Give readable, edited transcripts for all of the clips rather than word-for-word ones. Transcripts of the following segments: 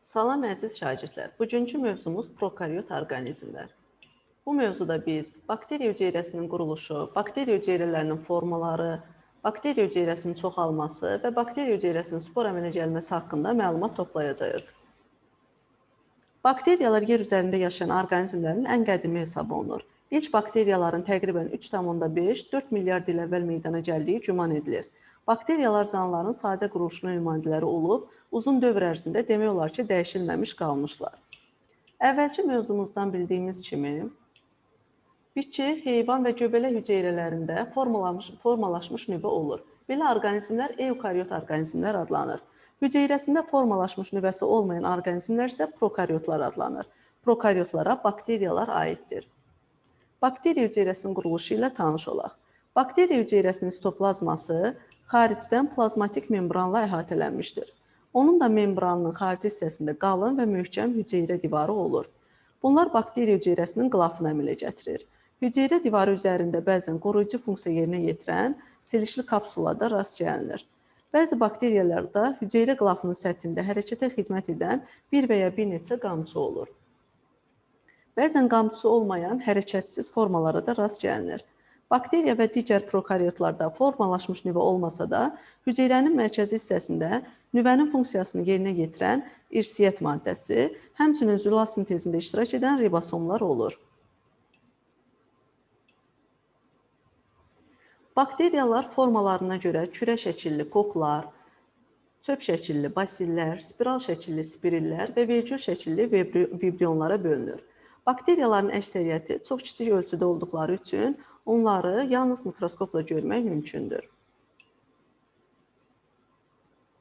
Salam əziz şagirdlər. Bugünkü mövzumuz prokaryot orqanizmlər. Bu mövzuda biz bakteriya hüceyrəsinin quruluşu, bakteriya hüceyrələrinin formaları, bakteriya hüceyrəsinin çoxalması və bakteriya hüceyrəsinin spor əmələ gəlməsi haqqında məlumat toplayacağıq. Bakteriyalar yer üzərində yaşayan orqanizmlərin ən qədimi hesab olunur. İlk bakteriyaların təqribən 3,5-4 milyard il əvvəl meydana gəldiyi güman edilir. Bakteriyalar canlıların sadə quruluşuna nümayəndələri olub, uzun dövr ərzində demək olar ki, dəyişilməmiş qalmışlar. Əvvəlki mövzumuzdan bildiyimiz kimi, bitki, heyvan və göbələk hüceyrələrində formalaşmış nüvə olur. Belə orqanizmlər eukaryot orqanizmlər adlanır. Hüceyrəsində formalaşmış nüvəsi olmayan orqanizmlər isə prokaryotlar adlanır. Prokaryotlara bakteriyalar aiddir. Bakteriya hüceyrəsinin quruluşu ilə tanış olaq. Bakteriya hüceyrəsinin sitoplazması xaricdən plazmatik membranla əhatələnmişdir. Onun da membranının xarici hissəsində qalın və möhkəm hüceyrə divarı olur. Bunlar bakteriya hüceyrəsinin qılafını əmələ gətirir. Hüceyrə divarı üzərində bəzən qoruyucu funksiya yerinə yetirən silişli kapsulada rast gəlinir. Bəzi bakteriyalarda hüceyrə qılafının səthində hərəkətə xidmət edən bir və ya bir neçə qamçı olur. Bəzən qamçısı olmayan hərəkətsiz formalara da rast gəlinir. Bakteriya və digər prokaryotlarda formalaşmış nüvə olmasa da, hüceyrənin mərkəzi hissəsində nüvənin funksiyasını yerinə yetirən irsiyyət maddəsi, həmçinin zülal sintezində iştirak edən ribosomlar olur. Bakteriyalar formalarına görə kürə şəkilli koklar, çöp şəkilli basillər, spiral şəkilli spirillər və vergül şəkilli vibrionlara bölünür. Bakteriyaların əksəriyyəti çox kiçik ölçüdə olduqları üçün onları yalnız mikroskopla görmək mümkündür.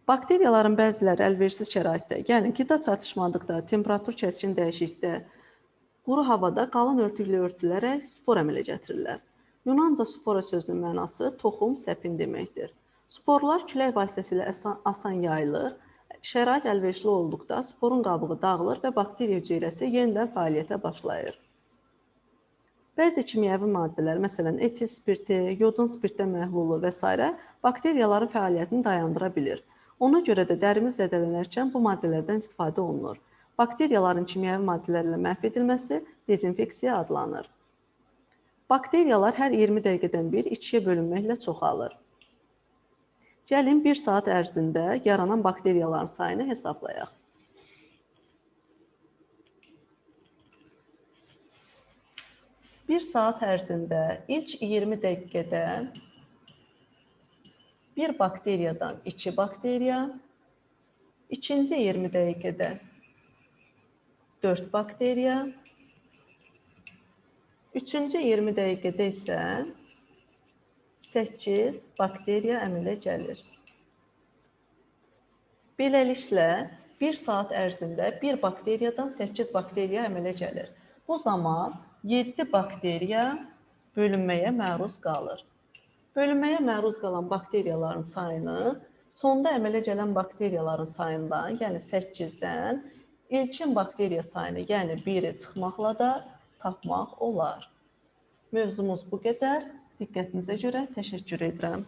Bakteriyaların bəziləri əlverişsiz şəraitdə, yəni qida çatışmadıqda, temperatur kəskin dəyişiklikdə, quru havada qalın örtüklə örtülərək spor əmələ gətirirlər. Yunanca spora sözünün mənası toxum, səpin deməkdir. Sporlar külək vasitəsilə asan yayılır. Şərait əlverişli olduqda sporun qabığı dağılır və bakteriya hüceyrəsi yenidən fəaliyyətə başlayır. Bəzi kimyəvi maddələr, məsələn, etil spirti, yodun spirtdə məhlulu və s. bakteriyaların fəaliyyətini dayandıra bilir. Ona görə də dərimiz zədələnərkən bu maddələrdən istifadə olunur. Bakteriyaların kimyəvi maddələrlə məhv edilməsi dezinfeksiya adlanır. Bakteriyalar hər 20 dəqiqədən bir ikiyə bölünməklə çoxalır. Gəlin 1 saat ərzində yaranan bakteriyaların sayını hesablayaq. Bir saat ərzində ilk 20 dəqiqədə bir bakteriyadan 2 bakteriya, ikinci 20 dəqiqədə 4 bakteriya, üçüncü 20 dəqiqədə isə 8 bakteriya əmələ gəlir. Beləliklə, 1 saat ərzində 1 bakteriyadan 8 bakteriya əmələ gəlir. Bu zaman 7 bakteriya bölünməyə məruz qalır. Bölünməyə məruz qalan bakteriyaların sayını sonda əmələ gələn bakteriyaların sayından, yəni 8-dən ilkin bakteriya sayını, yəni 1-i çıxmaqla da tapmaq olar. Mövzumuz bu qədər. Diqqətinizə görə təşəkkür edirəm.